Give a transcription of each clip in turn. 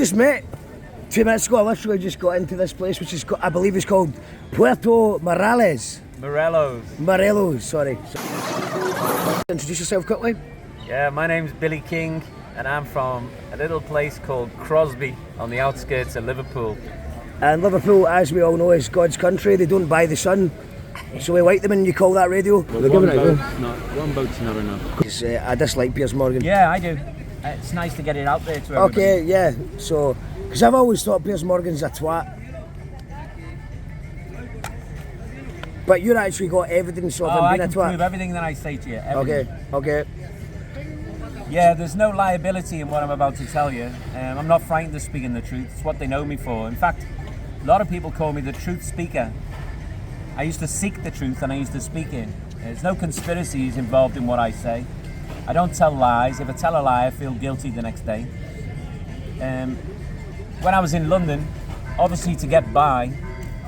just met 2 minutes ago. I literally just got into this place, which is, I believe, is called Puerto Morales. Morelos, sorry. Introduce yourself quickly. Yeah, my name's Billy King, and I'm from a little place called Crosby on the outskirts of Liverpool. And Liverpool, as we all know, is God's country. They don't buy the sun, so we like them, and you call that radio. Well, one boat's not enough. Because I dislike Piers Morgan. Yeah, I do. It's nice to get it out there to everybody. Okay, yeah. So, because I've always thought Piers Morgan's a twat. But you're actually got evidence of him being a twat. I can prove everything that I say to you. Everything. Okay. Yeah, there's no liability in what I'm about to tell you. I'm not frightened of speaking the truth. It's what they know me for. In fact, a lot of people call me the truth speaker. I used to seek the truth and I used to speak it. There's no conspiracies involved in what I say. I don't tell lies. If I tell a lie, I feel guilty the next day. When I was in London, obviously to get by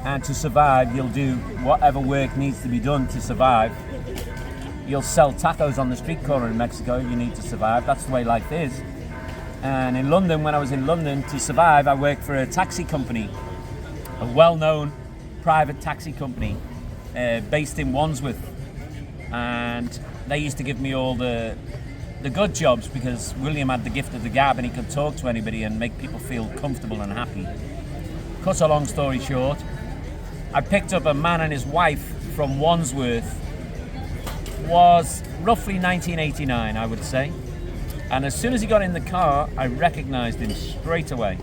and to survive, you'll do whatever work needs to be done to survive. You'll sell tacos on the street corner in Mexico if you need to survive. That's the way life is. And in London, when I was in London, to survive, I worked for a taxi company, a well-known private taxi company based in Wandsworth. And they used to give me all the good jobs because William had the gift of the gab and he could talk to anybody and make people feel comfortable and happy. Cut a long story short, I picked up a man and his wife from Wandsworth. Was roughly 1989, I would say. And as soon as he got in the car, I recognized him straight away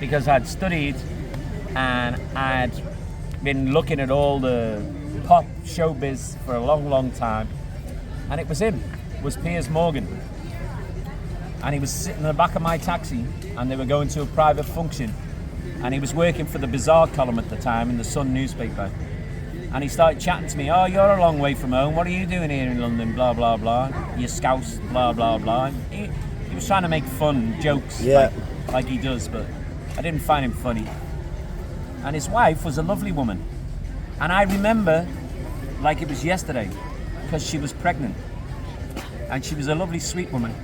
because I'd studied and I'd been looking at all the pop showbiz for a long, long time. And it was him, it was Piers Morgan. And he was sitting in the back of my taxi and they were going to a private function. And he was working for the Bazaar column at the time in the Sun newspaper. And he started chatting to me, oh, you're a long way from home, what are you doing here in London, blah, blah, blah. You're scouse, blah, blah, blah. He was trying to make fun, jokes, like he does, but I didn't find him funny. And his wife was a lovely woman. And I remember like it was yesterday, because she was pregnant. And she was a lovely, sweet woman.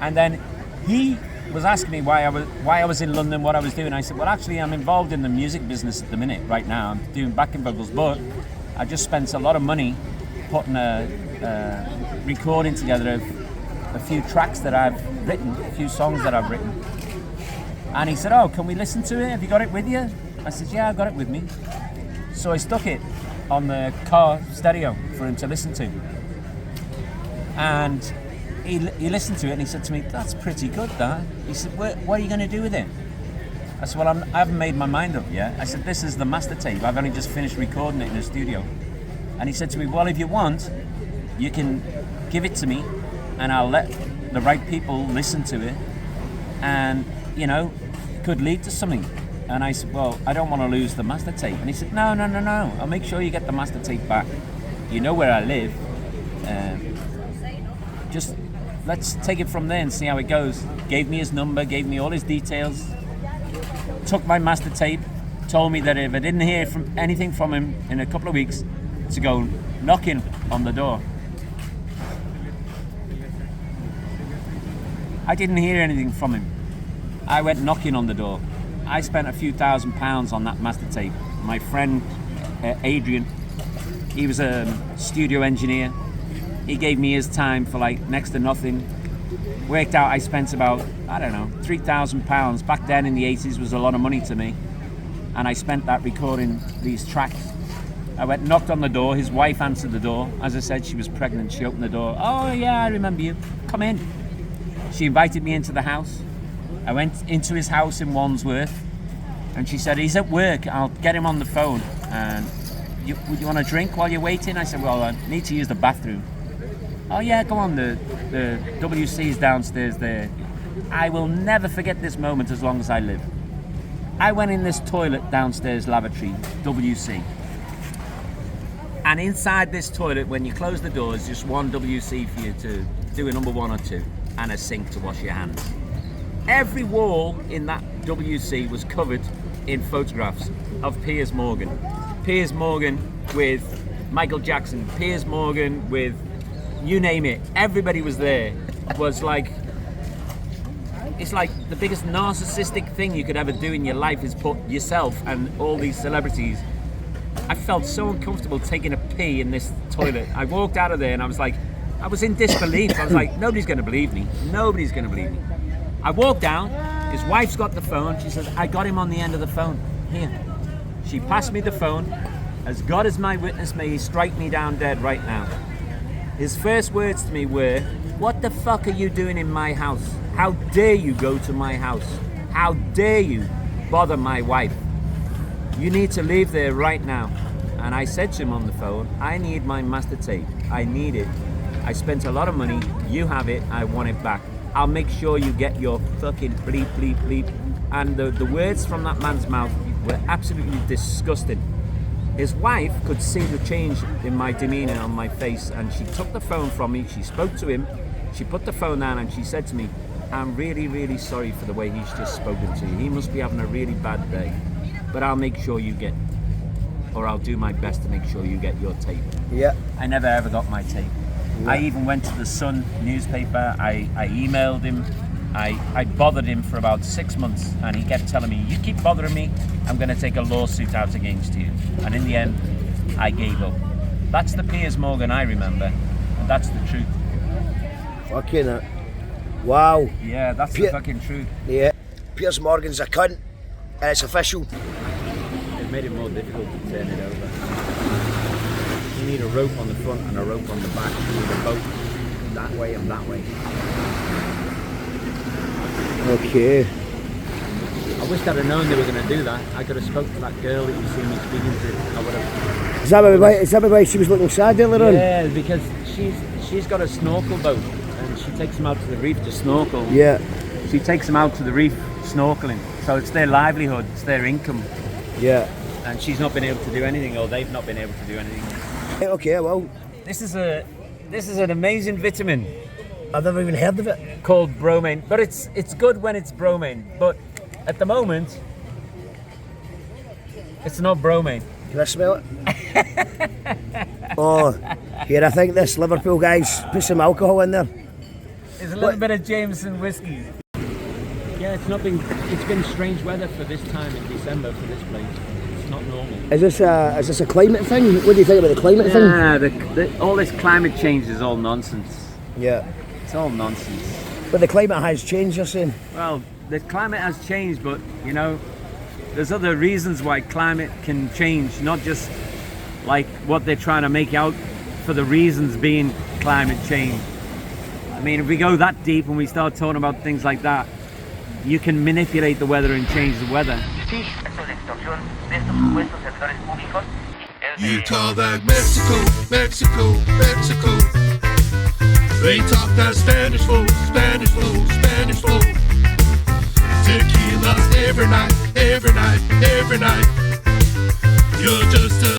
And then he was asking me why I was in London, what I was doing. I said, well, actually, I'm involved in the music business at the minute, right now. I'm doing backing vocals, but I just spent a lot of money putting a recording together of a few tracks that I've written, a few songs that I've written. And he said, oh, can we listen to it? Have you got it with you? I said, yeah, I've got it with me. So I stuck it on the car stereo for him to listen to. And he listened to it and he said to me, that's pretty good, that. He said, what are you going to do with it? I said, well, I haven't made my mind up yet. I said, this is the master tape. I've only just finished recording it in the studio. And he said to me, well, if you want, you can give it to me and I'll let the right people listen to it. And, you know, it could lead to something. And I said, well, I don't want to lose the master tape. And he said, no. I'll make sure you get the master tape back. You know where I live. Just let's take it from there and see how it goes. Gave me his number, gave me all his details. Took my master tape, told me that if I didn't hear anything from him in a couple of weeks, to go knocking on the door. I didn't hear anything from him. I went knocking on the door. I spent a few £1,000s on that master tape. My friend Adrian, he was a studio engineer. He gave me his time for like next to nothing. Worked out I spent about, I don't know, £3,000. Back then in the 80s was a lot of money to me. And I spent that recording these tracks. I went knocked on the door. His wife answered the door. As I said, she was pregnant. She opened the door. Oh yeah, I remember you. Come in. She invited me into the house. I went into his house in Wandsworth. And she said, he's at work. I'll get him on the phone. And would you want a drink while you're waiting? I said, well, I need to use the bathroom. Oh yeah, go on, the WC's downstairs there. I will never forget this moment as long as I live. I went in this toilet downstairs lavatory, WC. And inside this toilet, when you close the door, is just one WC for you to do a number 1 or 2, and a sink to wash your hands. Every wall in that WC was covered in photographs of Piers Morgan. Piers Morgan with Michael Jackson, Piers Morgan with you name it, everybody was there. It was like it's like the biggest narcissistic thing you could ever do in your life is put yourself and all these celebrities. I felt so uncomfortable taking a pee in this toilet. I walked out of there and I was like, I was in disbelief. I was like, nobody's going to believe me. Nobody's going to believe me. I walked down. His wife's got the phone. She says, I got him on the end of the phone. Here. She passed me the phone. As God is my witness, may he strike me down dead right now. His first words to me were, what the fuck are you doing in my house? How dare you go to my house? How dare you bother my wife? You need to leave there right now. And I said to him on the phone, I need my master tape. I need it. I spent a lot of money. You have it. I want it back. I'll make sure you get your fucking bleep, bleep, bleep. And the words from that man's mouth were absolutely disgusting. His wife could see the change in my demeanor on my face, and she took the phone from me. She spoke to him. She put the phone down and she said to me, I'm really, really sorry for the way he's just spoken to you. He must be having a really bad day. But I'll make sure you get, or I'll do my best to make sure you get your tape. Yeah. I never ever got my tape. Yeah. I even went to the Sun newspaper. I emailed him. I bothered him for about 6 months, and he kept telling me, you keep bothering me, I'm going to take a lawsuit out against you. And in the end, I gave up. That's the Piers Morgan I remember, and that's the truth. Fucking it. Wow. Yeah, that's the fucking truth. Yeah. Piers Morgan's a cunt, and it's official. It made it more difficult to turn it over. You need a rope on the front and a rope on the back. You need a boat that way and that way. Okay. I wish I'd have known they were going to do that. I could have spoke to that girl that you see me speaking to. I would have. Is that why she was looking sad earlier on? Yeah, because she's got a snorkel boat and she takes them out to the reef to snorkel. Yeah. She takes them out to the reef snorkeling. So it's their livelihood, it's their income. Yeah. And she's not been able to do anything, or they've not been able to do anything. Okay, well. This is an amazing vitamin. I've never even heard of it. Called bromine, but it's good when it's bromine. But at the moment, it's not bromine. Can I smell it? Oh, here, I think this Liverpool guy's put some alcohol in there. There's a little bit of Jameson whiskey. Yeah, it's been strange weather for this time in December for this place. It's not normal. Is this a climate thing? What do you think about the climate thing? Yeah, all this climate change is all nonsense. Yeah. It's all nonsense. But the climate has changed, you're saying? Well, the climate has changed, but, you know, there's other reasons why climate can change, not just like what they're trying to make out for the reasons being climate change. I mean, if we go that deep and we start talking about things like that, you can manipulate the weather and change the weather. You call that Mexico, Mexico, Mexico. They talk that Spanish flow, Spanish flow, Spanish flow. Tequila every night, every night, every night.